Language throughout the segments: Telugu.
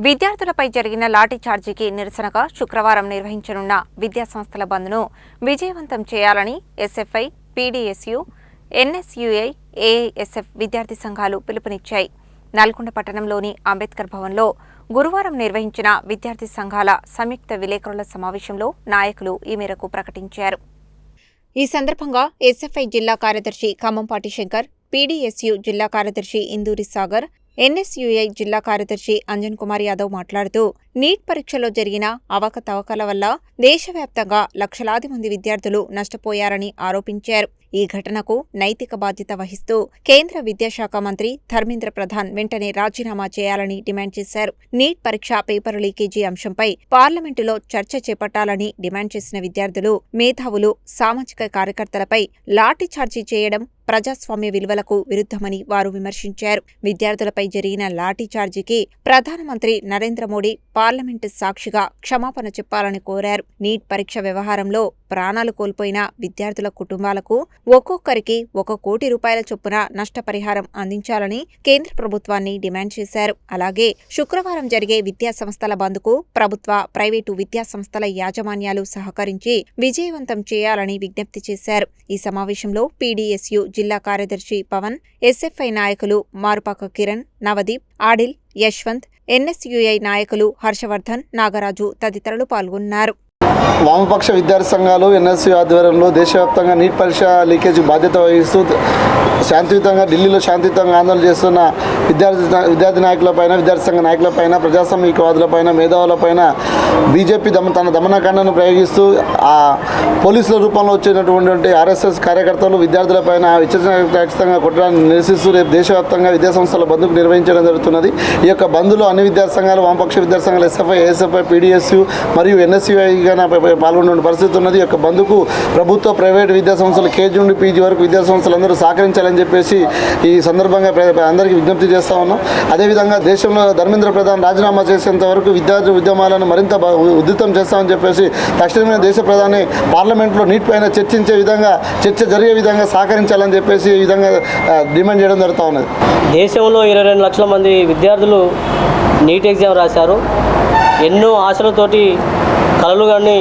విద్యార్థులపై జరిగిన లాఠీ చార్జీకి నిరసనగా శుక్రవారం నిర్వహించనున్న విద్యాసంస్థల బంద్ను విజయవంతం చేయాలని ఎస్ఎఫ్ఐ, పీడీఎస్యు, ఎన్ఎస్యుఐ, ఏఐఎస్ఎఫ్ విద్యార్థి సంఘాలు పిలుపునిచ్చాయి. నల్గొండ పట్టణంలోని అంబేద్కర్ భవన్లో గురువారం నిర్వహించిన విద్యార్థి సంఘాల సంయుక్త విలేకరుల సమావేశంలో నాయకులు ఈ మేరకు ప్రకటించారు. ఈ సందర్భంగా ఎస్ఎఫ్ఐ జిల్లా కార్యదర్శి ఖమ్మంపాటి శంకర్, పీడీఎస్యు జిల్లా కార్యదర్శి ఇందూరి సాగర్, ఎన్ఎస్యుఐ జిల్లా కార్యదర్శి అంజన్ కుమార్ యాదవ్ మాట్లాడుతూ నీట్ పరీక్షలో జరిగిన అవకతవకల వల్ల దేశవ్యాప్తంగా లక్షలాది మంది విద్యార్థులు నష్టపోయారని ఆరోపించారు. ఈ ఘటనకు నైతిక బాధ్యత వహిస్తూ కేంద్ర విద్యాశాఖ మంత్రి ధర్మేంద్ర ప్రధాన్ వెంటనే రాజీనామా చేయాలని డిమాండ్ చేశారు. నీట్ పరీక్ష పేపర్ లీకేజీ అంశంపై పార్లమెంటులో చర్చ చేపట్టాలని డిమాండ్ చేసిన విద్యార్థులు, మేధావులు, సామాజిక కార్యకర్తలపై లాఠీ చార్జీ చేయడం ప్రజాస్వామ్య విలువలకు విరుద్ధమని వారు విమర్శించారు. విద్యార్థులపై జరిగిన లాఠీ చార్జీకి ప్రధానమంత్రి నరేంద్ర మోడీ పార్లమెంటు సాక్షిగా క్షమాపణ చెప్పాలని కోరారు. నీట్ పరీక్ష వ్యవహారంలో ప్రాణాలు కోల్పోయిన విద్యార్థుల కుటుంబాలకు ఒక్కొక్కరికి 1 కోటి రూపాయల చొప్పున నష్టపరిహారం అందించాలని కేంద్ర ప్రభుత్వాన్ని డిమాండ్ చేశారు. అలాగే శుక్రవారం జరిగే విద్యాసంస్థల బంద్కు ప్రభుత్వ, ప్రైవేటు విద్యాసంస్థల యాజమాన్యాలు సహకరించి విజయవంతం చేయాలని విజ్ఞప్తి చేశారు. ఈ సమావేశంలో పీడీఎస్యు జిల్లా కార్యదర్శి పవన్, ఎస్ఎఫ్ఐ నాయకులు మారుపాక కిరణ్, నవదీప్, ఆడిల్, యశ్వంత్, ఎన్ఎస్యుఐ నాయకులు హర్షవర్ధన్, నాగరాజు తదితరులు పాల్గొన్నారు. వామపక్ష విద్యార్థి సంఘాలు ఎన్ఎస్యు ఆధ్వర్యంలో దేశవ్యాప్తంగా నీట్ పరీక్ష లీకేజీ బాధ్యత వహిస్తూ శాంతియుతంగా ఢిల్లీలో శాంతియుతంగా ఆందోళన చేస్తున్న విద్యార్థి నాయకులపైన, విద్యార్థి సంఘ నాయకులపైన, ప్రజాస్వామికవాదులపైన, మేధావులపైన బీజేపీ తన దమనకాండను ప్రయోగిస్తూ ఆ పోలీసుల రూపంలో వచ్చినటువంటి ఆర్ఎస్ఎస్ కార్యకర్తలు విద్యార్థులపైన ఖచ్చితంగా కొట్టడాన్ని నిరసిస్తూ రేపు దేశవ్యాప్తంగా విద్యాసంస్థల బంద్కు నిర్వహించడం జరుగుతున్నది. ఈ యొక్క బంద్లో అన్ని విద్యార్థి సంఘాలు, వామపక్ష విద్యార్థి సంఘాలు, ఎస్ఎఫ్ఐ, ఏఎస్ఎఫ్ఐ, పీడీఎస్యు మరియు ఎన్ఎస్యుఐ పాల్గొనే పరిస్థితి ఉన్నది. ఈ యొక్క బంద్కు ప్రభుత్వ, ప్రైవేటు విద్యాసంస్థలు కేజీ నుండి పీజీ వరకు విద్యాసంస్థలు అందరూ సహకరించాలని చెప్పేసి ఈ సందర్భంగా అందరికీ విజ్ఞప్తి చేస్తా ఉన్నాం. అదేవిధంగా దేశంలో ధర్మేంద్ర ప్రధాన్ రాజీనామా చేసేంత వరకు విద్యార్థి ఉద్యమాలను మరింత ఉధృతం చేస్తామని చెప్పేసి తక్షణమే దేశ ప్రధాని పార్లమెంట్లో నీట్ పైన చర్చ జరిగే విధంగా సహకరించాలని చెప్పేసి ఈ విధంగా డిమాండ్ చేయడం జరుగుతూ ఉన్నది. దేశంలో 22 లక్షల మంది విద్యార్థులు నీట్ ఎగ్జామ్ రాశారు. ఎన్నో ఆశలతోటి కలలు కానీ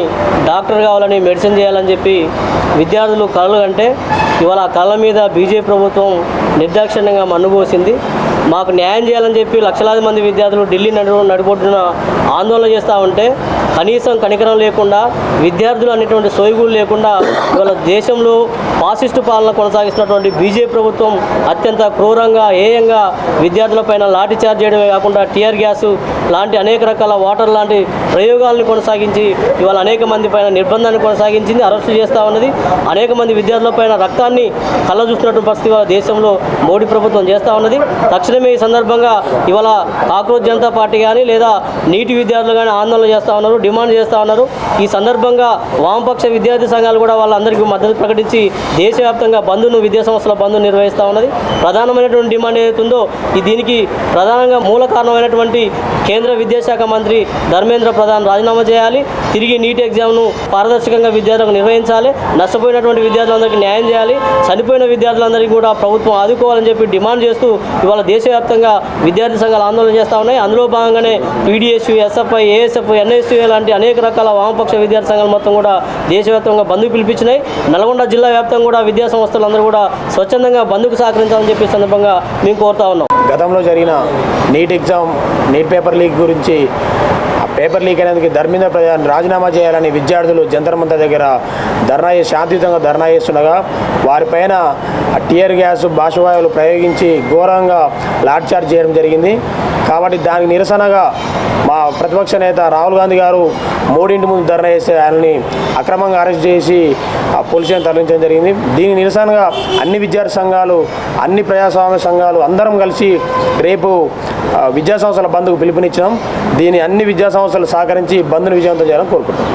డాక్టర్ కావాలని, మెడిసిన్ చేయాలని చెప్పి విద్యార్థులు కలలు కంటే ఇవాళ ఆ కళల మీద బీజేపీ ప్రభుత్వం నిర్దాక్షిణ్యంగా మన్నుపోసింది. మాకు న్యాయం చేయాలని చెప్పి లక్షలాది మంది విద్యార్థులు ఢిల్లీ నడిబొడ్డున ఆందోళన చేస్తూ ఉంటే కనీసం కనికరం లేకుండా, విద్యార్థులు అనేటువంటి సోయిగులు లేకుండా ఇవాళ దేశంలో ఫాసిస్టు పాలన కొనసాగిస్తున్నటువంటి బీజేపీ ప్రభుత్వం అత్యంత క్రూరంగా, ఏయంగా విద్యార్థులపైన లాఠీ చార్జ్ చేయడమే కాకుండా టియర్ గ్యాస్ లాంటి అనేక రకాల వాటర్ లాంటి ప్రయోగాలను కొనసాగించి ఇవాళ అనేక మంది పైన నిర్బంధాన్ని కొనసాగించింది, అరెస్టు చేస్తూ ఉన్నది. అనేక మంది విద్యార్థులపైన రక్తాన్ని కళ్ళ చూస్తున్నటువంటి పరిస్థితి ఇవాళ దేశంలో మోడీ ప్రభుత్వం చేస్తూ ఉన్నది. తక్షణమే ఈ సందర్భంగా ఇవాళ కాక్రోచ్ జనతా పార్టీ కానీ లేదా నీటి విద్యార్థులు కానీ ఆందోళన చేస్తూ ఉన్నారు, డిమాండ్ చేస్తూ ఉన్నారు. ఈ సందర్భంగా వామపక్ష విద్యార్థి సంఘాలు కూడా వాళ్ళందరికీ మద్దతు ప్రకటించి దేశవ్యాప్తంగా బంద్ను, విద్యాసంస్థల బంద్ను నిర్వహిస్తూ ఉన్నది. ప్రధానమైనటువంటి డిమాండ్ ఏదైతుందో దీనికి ప్రధానంగా మూల కారణమైనటువంటి కేంద్ర విద్యాశాఖ మంత్రి ధర్మేంద్ర ప్రధాన్ రాజీనామా చేయాలి. తిరిగి నీట్ ఎగ్జామ్ను పారదర్శకంగా విద్యార్థులకు నిర్వహించాలి. నష్టపోయినటువంటి విద్యార్థులందరికీ న్యాయం చేయాలి. చనిపోయిన విద్యార్థులందరికీ కూడా ప్రభుత్వం ఆదుకోవాలని చెప్పి డిమాండ్ చేస్తూ ఇవాళ దేశవ్యాప్తంగా విద్యార్థి సంఘాలు ఆందోళన చేస్తూ ఉన్నాయి. అందులో భాగంగానే పీడీఎస్యు, ఎస్ఎఫ్ఐ, ఏఎస్ఎఫ్, ఎన్ఎస్యుఐ లాంటి అనేక రకాల వామపక్ష విద్యార్థి సంఘాలు మొత్తం కూడా దేశవ్యాప్తంగా బంద్కు పిలిపించినాయి. నల్గొండ జిల్లా వ్యాప్తంగా కూడా విద్యా సంస్థలందరూ కూడా స్వచ్ఛందంగా బంద్కు సహకరించాలని చెప్పి సందర్భంగా మేము కోరుతా ఉన్నాం. గతంలో జరిగిన నీట్ పేపర్ లీక్ గురించి పేపర్ లీక్ అయినందుకు ధర్మేంద్ర ప్రధాన్ రాజీనామా చేయాలని విద్యార్థులు జంతర్ మంతర్ దగ్గర శాంతియుతంగా ధర్నా చేస్తుండగా వారిపైన టియర్ గ్యాస్, బాష్పవాయువులు ప్రయోగించి ఘోరంగా లాఠీ చార్జ్ చేయడం జరిగింది. కాబట్టి దానికి నిరసనగా మా ప్రతిపక్ష నేత రాహుల్ గాంధీ గారు మోడీ ఇంటి ముందు ధర్నా చేస్తే ఆయనని అక్రమంగా అరెస్ట్ చేసి పోలీస్ స్టేషన్ తరలించడం జరిగింది. దీనికి నిరసనగా అన్ని విద్యార్థి సంఘాలు, అన్ని ప్రజాస్వామ్య సంఘాలు అందరం కలిసి రేపు విద్యాసంస్థల బంద్కు పిలుపునిచ్చినాం. దీన్ని అన్ని విద్యాసంస్థలు సహకరించి బంద్ను విజయవంతం చేయాలని కోరుకుంటున్నాం.